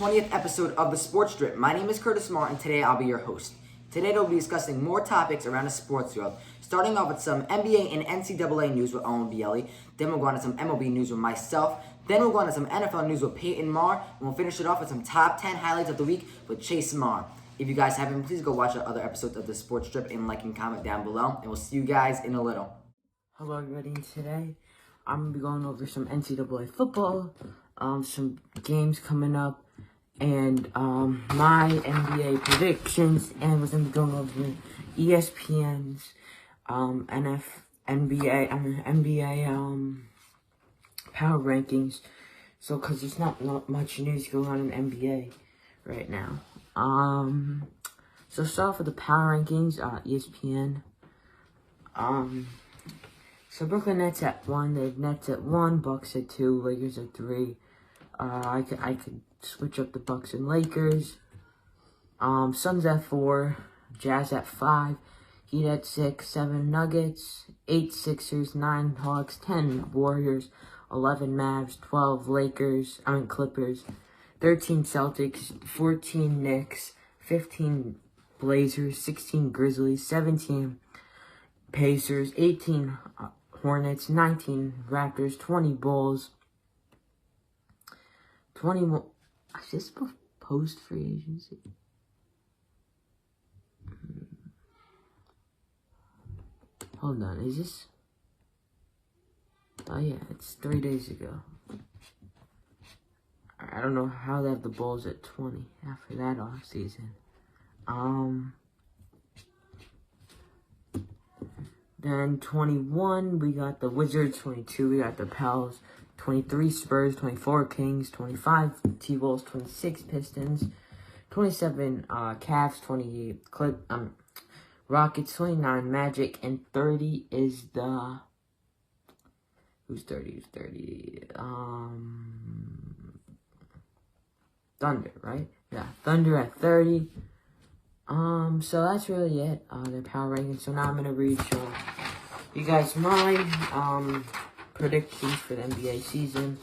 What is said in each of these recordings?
20th episode of the Sports Drip. My name is Kurtis Maher, and today I'll be your host. Today we'll be discussing more topics around the sports world, starting off with some NBA and NCAA news with Owen Biele. Then we'll go on to some MLB news with myself. Then we'll go on to some NFL news with Payton Maher, and we'll finish it off with some top 10 highlights of the week with Chase Maher. If you guys haven't, please go watch the other episodes of the Sports Strip and like and comment down below. And we'll see you guys in a little. Hello everybody, and today I'm going to be going over some NCAA football, some games coming up, and my NBA predictions, and we're going to be going over ESPN's NBA power rankings. So, because there's not much news going on in NBA right now. So start off with the power rankings, ESPN. So Brooklyn Nets at 1, the Nets at 1, Bucks at 2, Lakers at 3. I could switch up the Bucks and Lakers. Suns at 4, Jazz at 5, Heat at 6, 7 Nuggets, 8 Sixers, 9 Hawks, 10 Warriors, 11 Mavs, 12 Clippers, 13 Celtics, 14 Knicks, 15 Blazers, 16 Grizzlies, 17 Pacers, 18 Hornets, 19 Raptors, 20 Bulls, 21. Is this post free agency? Hold on, is this? Oh yeah, it's 3 days ago. I don't know how they have the Bulls at 20 after that off season. Then 21, we got the Wizards. 22, we got the Pels. 23, Spurs. 24, Kings. 25, T-Wolves. 26, Pistons. 27, Cavs. 28, Rockets. 29, Magic. And 30 is the... Who's 30? Thunder, right? Yeah, Thunder at 30. So that's really it. Their power rankings. So now I'm gonna read you guys my predictions for the NBA season.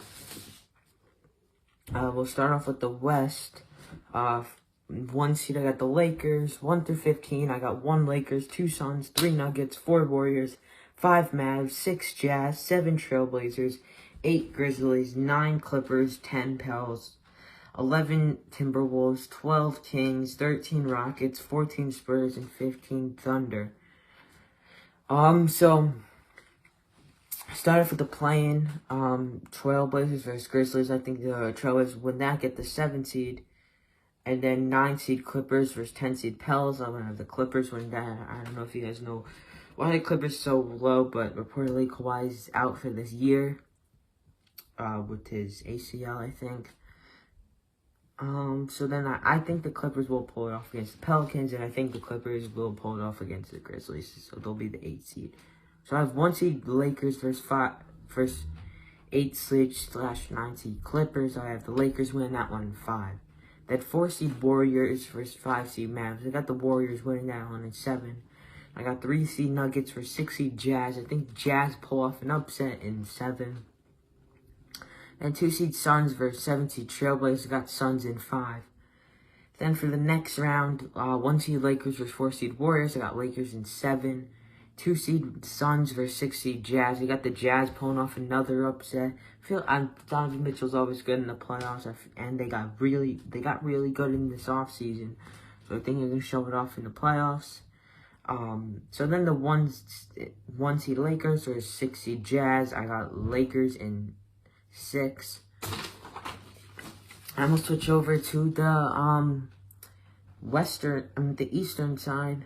We'll start off with the West. 1 seed, I got the Lakers. 1 through 15, I got 1 Lakers, 2 Suns, 3 Nuggets, 4 Warriors, 5 Mavs, 6 Jazz, 7 Trailblazers, 8 Grizzlies, 9 Clippers, 10 Pels, 11 Timberwolves, 12 Kings, 13 Rockets, 14 Spurs, and 15 Thunder. So start off with the play-in, Trailblazers versus Grizzlies. I think the Trailblazers would not get the 7 seed. And then 9 seed Clippers versus 10 seed Pels. I'm going to have the Clippers win that. I don't know if you guys know why the Clippers so low, but reportedly Kawhi's out for this year with his ACL, I think. So then I think the Clippers will pull it off against the Pelicans, and I think the Clippers will pull it off against the Grizzlies, so they'll be the 8 seed. So I have 1 seed Lakers versus 8 seed/9 seed Clippers. I have the Lakers winning that one in 5. That 4 seed Warriors versus 5 seed Mavs. I got the Warriors winning that one in 7. I got 3 seed Nuggets versus 6 seed Jazz. I think Jazz pull off an upset in 7. And 2 seed Suns versus 7 seed Trailblazers. I got Suns in 5. Then for the next round, 1 seed Lakers versus 4 seed Warriors. I got Lakers in 7. 2 seed Suns versus 6 seed Jazz. I got the Jazz pulling off another upset. Donovan Mitchell's always good in the playoffs, and they got really good in this offseason. So I think they're gonna show it off in the playoffs. So then the 1 seed Lakers versus 6 seed Jazz. I got Lakers in 6. I'm gonna switch over to the the Eastern side.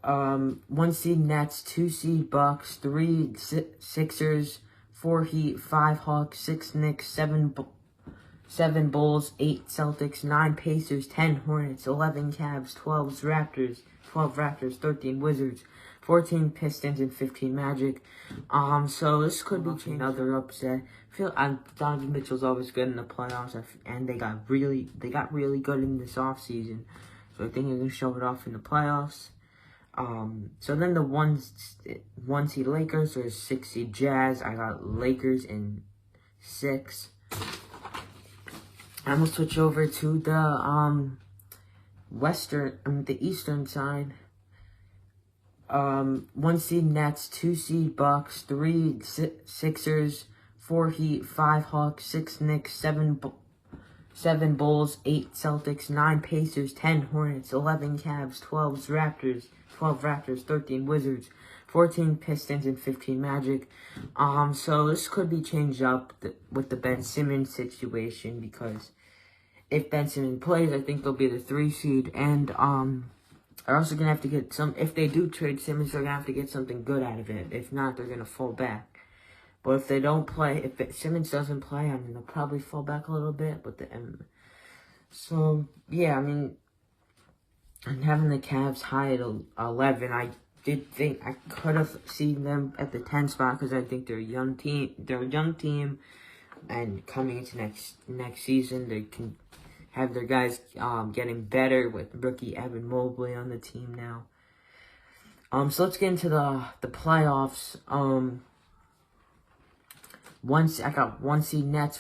1 seed Nets, 2 seed Bucks, 3 Sixers, 4 Heat, 5 Hawks, 6 Knicks, 7 Bulls, 8 Celtics, 9 Pacers, 10 Hornets, 11 Cavs, 12 Raptors, 13 Wizards, 14 Pistons, and 15 Magic. So this could be another upset. Donovan Mitchell's always good in the playoffs, and they got really good in this offseason. So I think they're gonna show it off in the playoffs. So then the 1 seed Lakers versus 6 seed Jazz. I got Lakers in 6. I'm gonna switch over to the the eastern side. 1 seed Nets, 2 seed Bucks, 3 Sixers, 4 Heat, 5 Hawks, 6 Knicks, 7 Bulls, 8 Celtics, 9 Pacers, 10 Hornets, 11 Cavs, 12 Raptors, 13 Wizards, 14 Pistons, and 15 Magic. So this could be changed up with the Ben Simmons situation, because if Ben Simmons plays, I think they'll be the 3 seed, and are also gonna have to get if they do trade Simmons, they're gonna have to get something good out of it. If not, they're gonna fall back. But if they don't play, if Simmons doesn't play, I mean, they'll probably fall back a little bit. But so yeah, I mean, and having the Cavs high at 11, I did think I could have seen them at the 10 spot, because I think they're a young team. They're a young team, and coming into next season, they can have their guys getting better with rookie Evan Mobley on the team now. So let's get into the playoffs. I got 1 seed Nets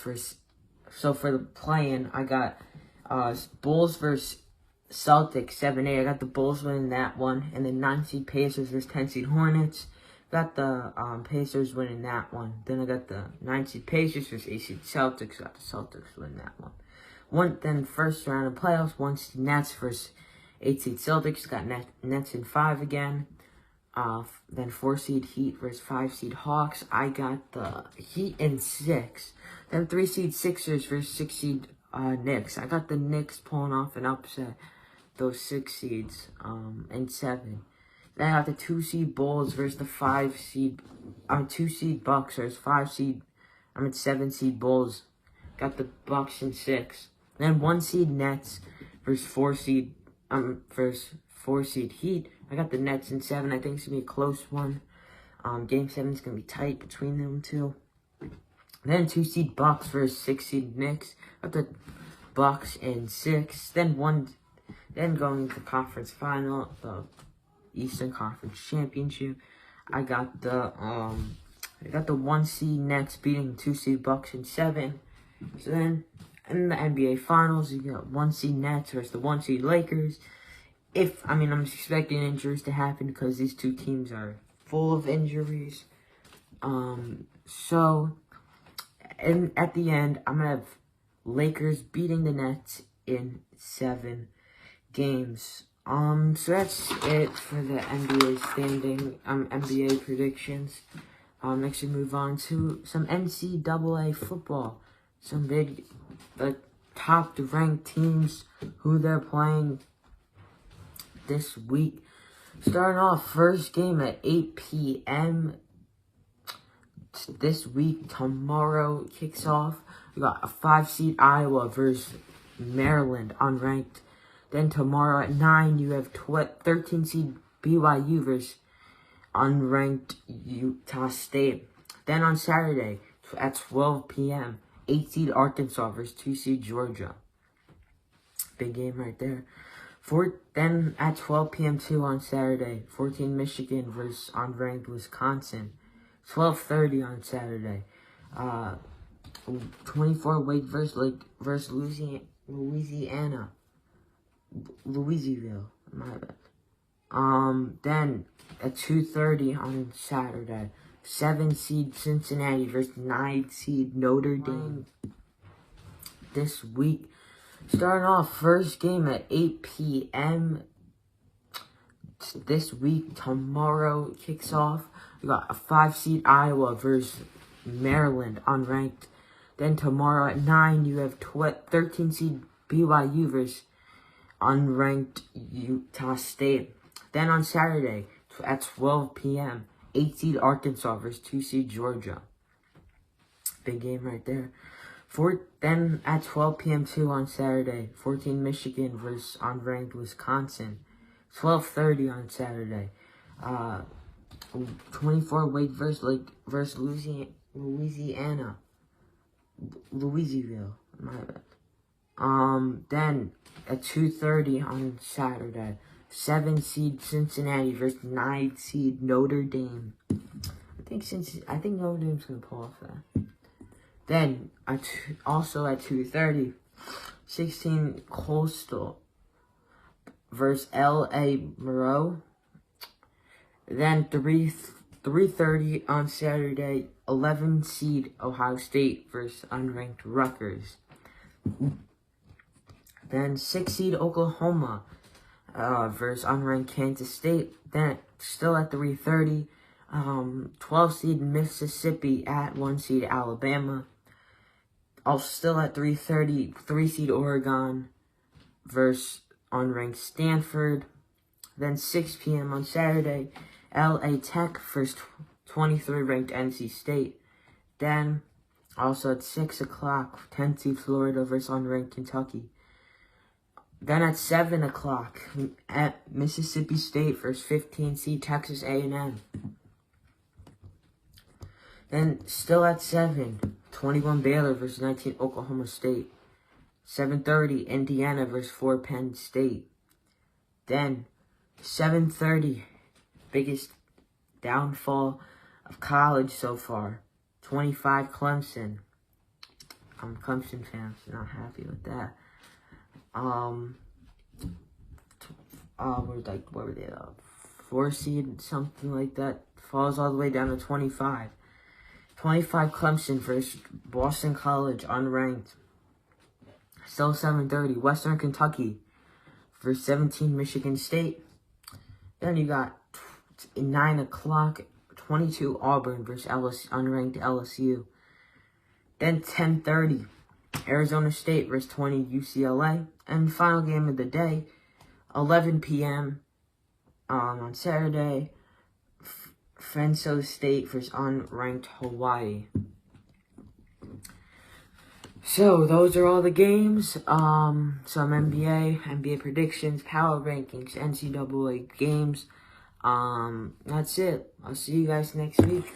so for the play-in, I got Bulls versus Celtics 7-8. I got the Bulls winning that one, and then 9 seed Pacers versus 10 seed Hornets. Got the Pacers winning that one. Then I got the 9 seed Pacers versus 8 seed Celtics. Got the Celtics winning that one. Then first round of playoffs, 1 seed Nets versus 8 seed Celtics. Got Nets in 5 again. Then 4 seed Heat versus 5 seed Hawks. I got the Heat in 6. Then 3 seed Sixers versus 6 seed Knicks. I got the Knicks pulling off an upset, those 6 seeds in 7. Then I got the 2 seed Bulls versus the 2 seed Bucks versus 7 seed Bulls. Got the Bucks in 6. Then 1 seed Nets versus 4 seed Heat. I got the Nets in 7. I think it's gonna be a close one. Game 7 is gonna be tight between them two. Then 2 seed Bucks versus 6 seed Knicks. Got the Bucks in 6. Then going into the conference final, the Eastern Conference Championship. I got the 1 seed Nets beating 2 seed Bucks in 7. So then in the NBA Finals, you got 1 seed Nets versus the 1 seed Lakers. I'm expecting injuries to happen, because these two teams are full of injuries. And at the end, I'm gonna have Lakers beating the Nets in 7 games. So that's it for the NBA predictions. Next we move on to some NCAA football. The top ranked teams, who they're playing this week. Starting off, first game at 8 p.m. this week. Tomorrow kicks off. We got a 5 seed Iowa versus Maryland, unranked. Then tomorrow at 9, you have 13 seed BYU versus unranked Utah State. Then on Saturday at 12 p.m., 8 seed Arkansas versus 2 seed Georgia. Big game right there. Then at 12 p.m. too on Saturday, 14 Michigan versus unranked Wisconsin. 12:30 on Saturday. 24 Wake versus Louisiana. Louisville, my bad. Then at 2:30 on Saturday, 7 seed Cincinnati versus 9 seed Notre Dame. This week, starting off, first game at 8 p.m. this week. Tomorrow kicks off. We got a 5 seed Iowa versus Maryland, unranked. Then tomorrow at 9, you have 13 seed BYU versus unranked Utah State. Then on Saturday at 12 p.m., 8 seed Arkansas versus 2 seed Georgia. Big game right there. Then at 12 p.m. too on Saturday, 14 Michigan versus unranked Wisconsin. 12:30 on Saturday. 24 Wake versus Louisiana. Louisville, my bad. Then at 2:30 on Saturday, 7 seed Cincinnati versus 9 seed Notre Dame. I think Notre Dame's gonna pull off that. Then also at 2:30, 16 Coastal versus LA Moreau. Then 3:30 on Saturday, 11 seed Ohio State versus unranked Rutgers. Then 6 seed Oklahoma versus unranked Kansas State. Then still at 3:30, 12 seed Mississippi at 1 seed Alabama. Also still at 3:30, 3 seed Oregon versus unranked Stanford. Then 6 p.m. on Saturday, LA Tech versus 23 ranked NC State. Then also at 6 o'clock, 10 seed Florida versus unranked Kentucky. Then at 7 o'clock, at Mississippi State versus 15 seed Texas A&M. Then still at 7, 21 Baylor versus 19 Oklahoma State. 7:30 Indiana versus 4 Penn State. Then 7:30, biggest downfall of college so far, 25 Clemson. I'm a Clemson fan, so not happy with that. What were they? 4 seed, something like that. Falls all the way down to 25. 25 Clemson versus Boston College, unranked. Still 7:30, Western Kentucky versus 17 Michigan State. Then you got 9 o'clock, 22 Auburn versus unranked LSU. Then 10:30, Arizona State versus 20 UCLA. And final game of the day, 11 p.m. On Saturday, Fresno State versus unranked Hawaii. So those are all the games. Some NBA predictions, power rankings, NCAA games. That's it. I'll see you guys next week.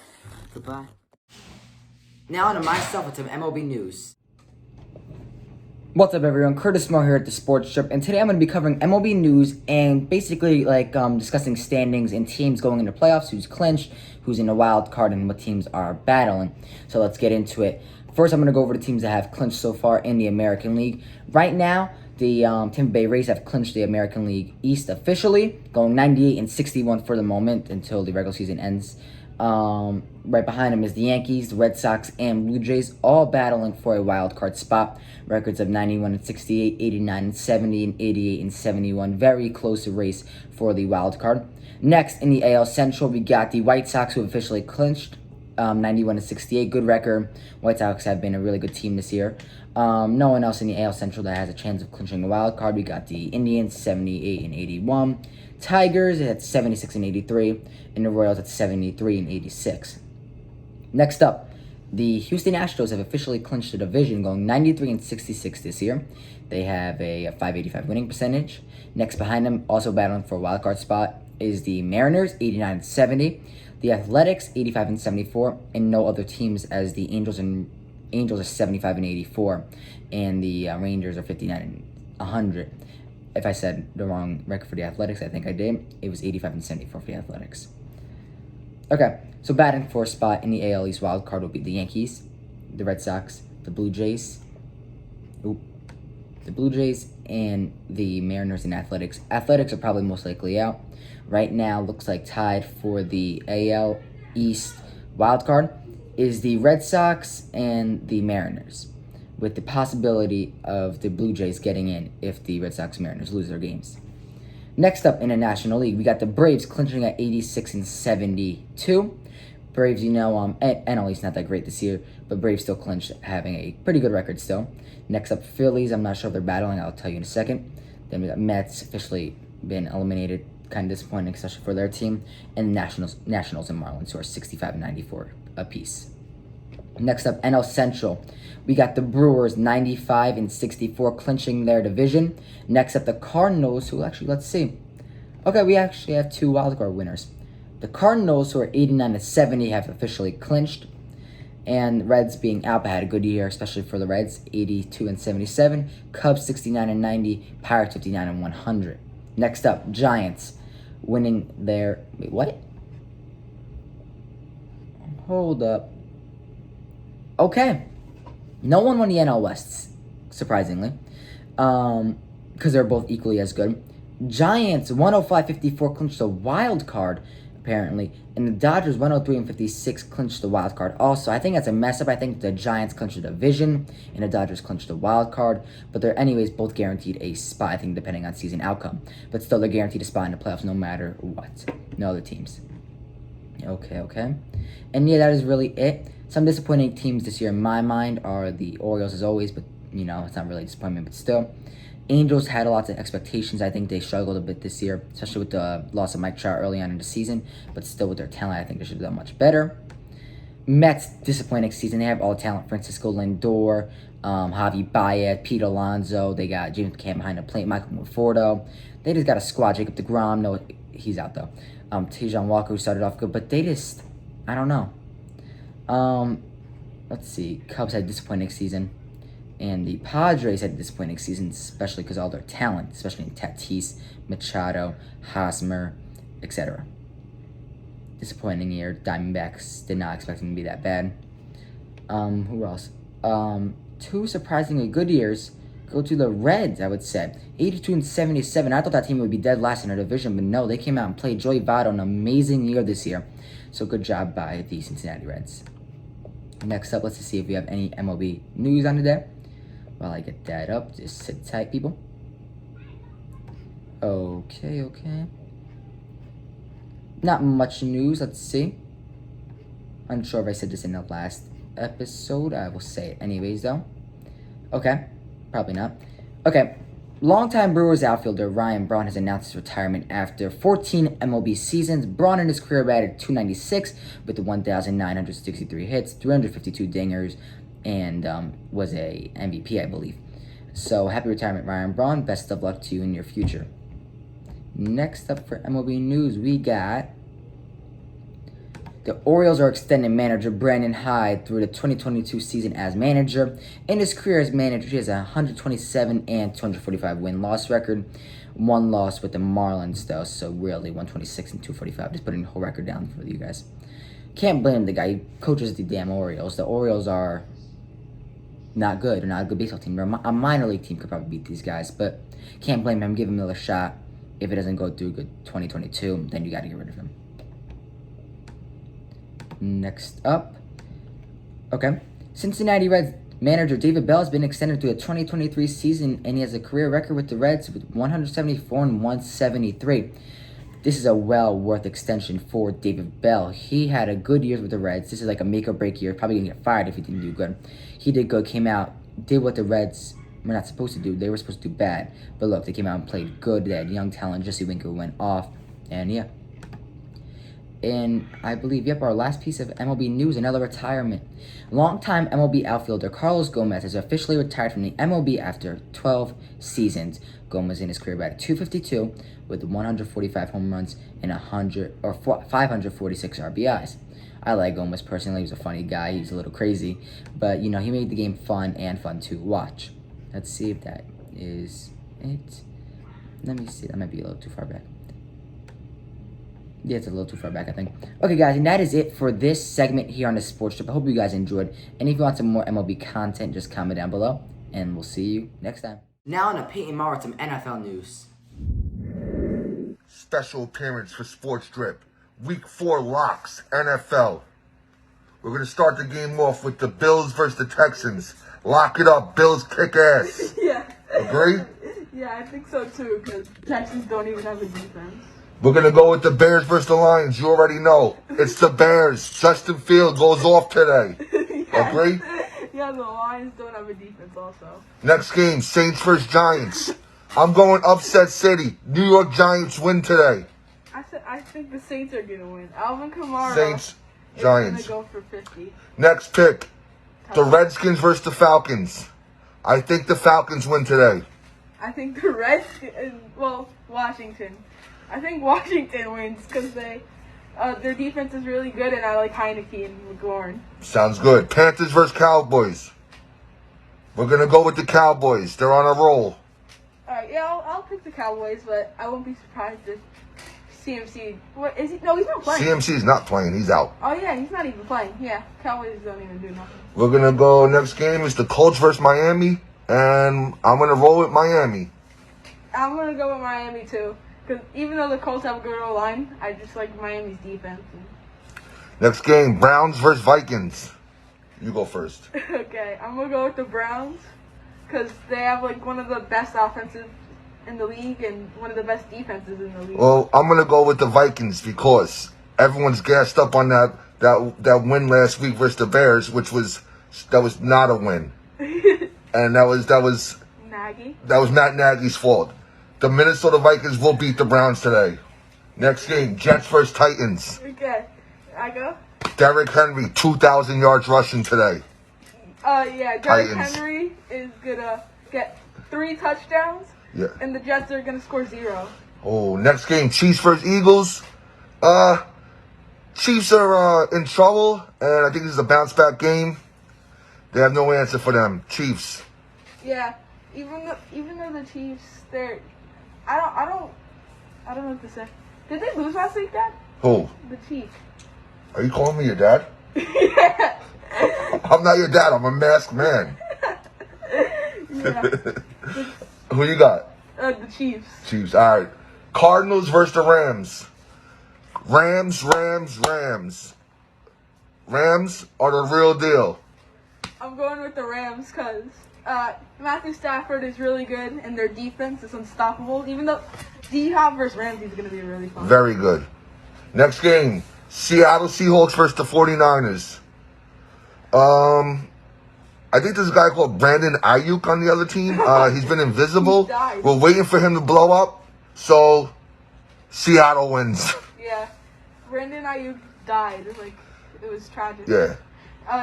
Goodbye. Now on to myself with some MLB news. What's up, everyone? Kurtis Maher here at the Sports Strip, and today I'm going to be covering MLB news and basically discussing standings and teams going into playoffs, who's clinched, who's in a wild card, and what teams are battling. So let's get into it. First, I'm going to go over the teams that have clinched so far in the American League. Right now, the Tampa Bay Rays have clinched the American League East officially, going 98-61 for the moment until the regular season ends. Right behind them is the Yankees, the Red Sox, and Blue Jays, all battling for a wild card spot. Records of 91-68, 89-70, and 88-71. Very close race for the wild card. Next, in the AL Central, we got the White Sox, who officially clinched. 91-68, good record. White Sox have been a really good team this year. No one else in the AL Central that has a chance of clinching the wild card. We got the Indians, 78-81. Tigers at 76-83, and the Royals at 73-86. Next up, the Houston Astros have officially clinched the division, going 93-66 this year. They have a .585 winning percentage. Next behind them, also battling for a wild card spot, is the Mariners, 89-70. The Athletics, 85-74, and no other teams as the Angels are 75-84, and the Rangers are 59-100. If I said the wrong record for the Athletics, I think I did. It was 85-74 for the Athletics. Okay, so batting for a spot in the AL East wild card will be the Yankees, the Red Sox, the Blue Jays, and the Mariners and Athletics. Athletics are probably most likely out. Right now, looks like tied for the AL East wild card is the Red Sox and the Mariners, with the possibility of the Blue Jays getting in if the Red Sox and Mariners lose their games. Next up in the National League, we got the Braves clinching at 86-72. Braves, NL East not that great this year, but Braves still clinched, having a pretty good record still. Next up, Phillies, I'm not sure if they're battling, I'll tell you in a second. Then we got Mets, officially been eliminated, kind of disappointing, especially for their team. And Nationals and Marlins, who are 65-94 apiece. Next up, NL Central. We got the Brewers, 95-64, clinching their division. Next up, the Cardinals, who let's see. Okay, we actually have 2 wildcard winners. The Cardinals, who are 89-70, have officially clinched. And Reds being out, but had a good year, especially for the Reds, 82-77. Cubs, 69-90. Pirates, 59-100. Next up, Giants, winning their... Wait, what? Hold up. Okay. No one won the NL West surprisingly, because they're both equally as good. Giants 105-54 clinched the wild card, apparently, and the Dodgers 103-56 clinched the wild card. Also, I think that's a mess up. I think the Giants clinched the division and the Dodgers clinched the wild card, but they're anyways both guaranteed a spot, I think, depending on season outcome. But still, they're guaranteed a spot in the playoffs no matter what. No other teams. Okay. And yeah, that is really it. Some disappointing teams this year in my mind are the Orioles as always, but it's not really a disappointment, but still. Angels had a lot of expectations. I think they struggled a bit this year, especially with the loss of Mike Trout early on in the season, but still with their talent, I think they should have done much better. Mets, disappointing season. They have all talent. Francisco Lindor, Javi Baez, Pete Alonso. They got James McCann behind the plate, Michael Conforto. They just got a squad. Jacob deGrom. No, he's out, though. Tejan Walker, who started off good, but they just, I don't know. Let's see. Cubs had a disappointing season. And the Padres had a disappointing season, especially because of all their talent, especially in Tatis, Machado, Hosmer, etc. Disappointing year. Diamondbacks did not expect them to be that bad. Who else? Two surprisingly good years go to the Reds, I would say. 82-77. I thought that team would be dead last in their division, but no, they came out and played. Joey Votto, an amazing year this year. So good job by the Cincinnati Reds. Next up, let's just see if we have any MLB news on today. While I get that up, just sit tight, people. Okay. Not much news, let's see. Unsure if I said this in the last episode. I will say it anyways, though. Okay, probably not. Okay, longtime Brewers outfielder Ryan Braun has announced his retirement after 14 MLB seasons. Braun in his career batted .296 with 1,963 hits, 352 dingers, and was a MVP, I believe. So, happy retirement, Ryan Braun. Best of luck to you in your future. Next up for MLB news, we got the Orioles are extending manager Brandon Hyde through the 2022 season as manager. In his career as manager, he has a 127 and 245 win-loss record. One loss with the Marlins, though, so really 126 and 245. Just putting the whole record down for you guys. Can't blame the guy. He coaches the damn Orioles. The Orioles are not good. They're not a good baseball team. A minor league team could probably beat these guys, but can't blame him. Give him another shot. If it doesn't go through good 2022, then you got to get rid of him. Next up. Okay. Cincinnati Reds manager David Bell has been extended to the 2023 season, and he has a career record with the Reds with 174 and 173. This is a well-worth extension for David Bell. He had a good year with the Reds. This is like a make-or-break year. Probably going to get fired if he didn't do good. He did good, came out, did what the Reds were not supposed to do. They were supposed to do bad. But look, they came out and played good. They had young talent. Jesse Winker went off. And yeah. And I believe, our last piece of MLB news, another retirement. Longtime MLB outfielder Carlos Gomez has officially retired from the MLB after 12 seasons. Gomez in his career batted .252 with 145 home runs and 546 RBIs. I like Gomez personally. He's a funny guy. He's a little crazy. But, he made the game fun to watch. Let's see if that is it. Let me see. That might be a little too far back. Yeah, it's a little too far back, I think. Okay, guys, and that is it for this segment here on the Sports Strip. I hope you guys enjoyed. And if you want some more MLB content, just comment down below. And we'll see you next time. Now on to Payton Maher with some NFL news. Special appearance for Sports Strip. Week 4 locks, NFL. We're going to start the game off with the Bills versus the Texans. Lock it up. Bills kick ass. Yeah. Agree? Yeah, I think so too, because Texans don't even have a defense. We're going to go with the Bears versus the Lions. You already know. It's the Bears. Justin Fields goes off today. Yeah. Agree? Yeah, the Lions don't have a defense also. Next game, Saints versus Giants. I'm going upset city. New York Giants win today. I think the Saints are going to win. Alvin Kamara Saints, is Giants. going to go for 50. Next pick, the Redskins versus the Falcons. I think the Falcons win today. I think the Redskins, Washington. I think Washington wins because their defense is really good, and I like Heineke and McLaurin. Sounds good. Panthers versus Cowboys. We're going to go with the Cowboys. They're on a roll. All right, yeah, I'll pick the Cowboys, but I won't be surprised if CMC. What is he? No, he's not playing. CMC's not playing. He's out. Oh yeah, he's not even playing. Yeah, Cowboys don't even do nothing. We're going to go next game is the Colts versus Miami. And I'm going to roll with Miami. I'm gonna go with Miami too, because even though the Colts have a good O-line, I just like Miami's defense. Next game, Browns versus Vikings. You go first. Okay, I'm gonna go with the Browns, because they have like one of the best offenses in the league and one of the best defenses in the league. Well, I'm going to go with the Vikings because everyone's gassed up on that win last week versus the Bears, that was not a win. And that was Nagy. That was Matt Nagy's fault. The Minnesota Vikings will beat the Browns today. Next game, Jets versus Titans. Okay, I go. Derrick Henry, 2,000 yards rushing today. Yeah, Derrick Titans. Henry is gonna get 3 touchdowns, Yeah. and the Jets are gonna score 0. Oh, next game, Chiefs versus Eagles. Chiefs are in trouble, and I think this is a bounce back game. They have no answer for them. Chiefs. Yeah, even though the Chiefs, I don't know what to say. Did they lose last week, Dad? Who? The Chiefs. Are you calling me your dad? Yeah. I'm not your dad. I'm a masked man. Yeah. Who you got? The Chiefs. Chiefs. All right. Cardinals versus the Rams. Rams are the real deal. I'm going with the Rams because Matthew Stafford is really good and their defense is unstoppable. Even though D-Hop versus Ramsey is going to be really fun. Very good. Next game, Seattle Seahawks versus the 49ers. I think there's a guy called Brandon Ayuk on the other team. He's been invisible. He died. We're waiting for him to blow up. So, Seattle wins. Yeah. Brandon Ayuk died. It was tragic. Yeah.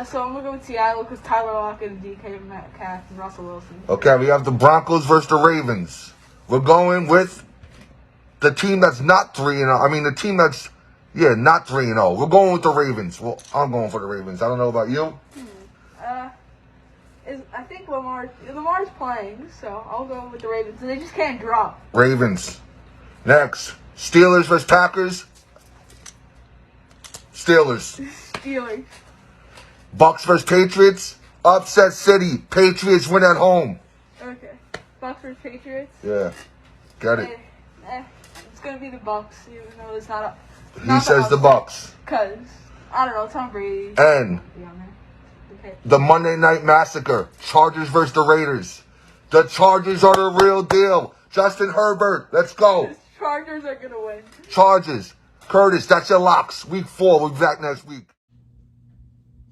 So I'm going to go with Seattle because Tyler Lockett and DK Metcalf and Russell Wilson. Okay, we have the Broncos versus the Ravens. We're going with the team that's not 3-0. I mean, the team that's, not 3-0. We're going with the Ravens. Well, I'm going for the Ravens. I don't know about you. I think Lamar's playing, so I'll go with the Ravens. They just can't drop. Ravens. Next, Steelers versus Packers. Steelers. Steelers. Bucks versus Patriots. Upset City. Patriots win at home. Okay. Bucks versus Patriots. Yeah. Get it. It's gonna be the Bucks, even though it's not. He says the Bucks. Cause I don't know, Tom Brady. And Be on there. Okay. the Monday Night Massacre. Chargers versus the Raiders. The Chargers are the real deal. Justin Herbert. Let's go. The Chargers are gonna win. Chargers. Curtis, that's your locks. Week 4. We'll be back next week.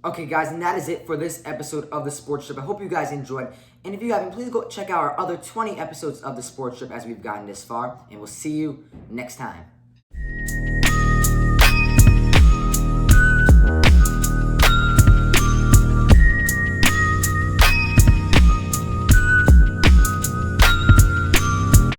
Okay, guys, and that is it for this episode of The Sports Strip. I hope you guys enjoyed. And if you haven't, please go check out our other 20 episodes of The Sports Strip as we've gotten this far. And we'll see you next time.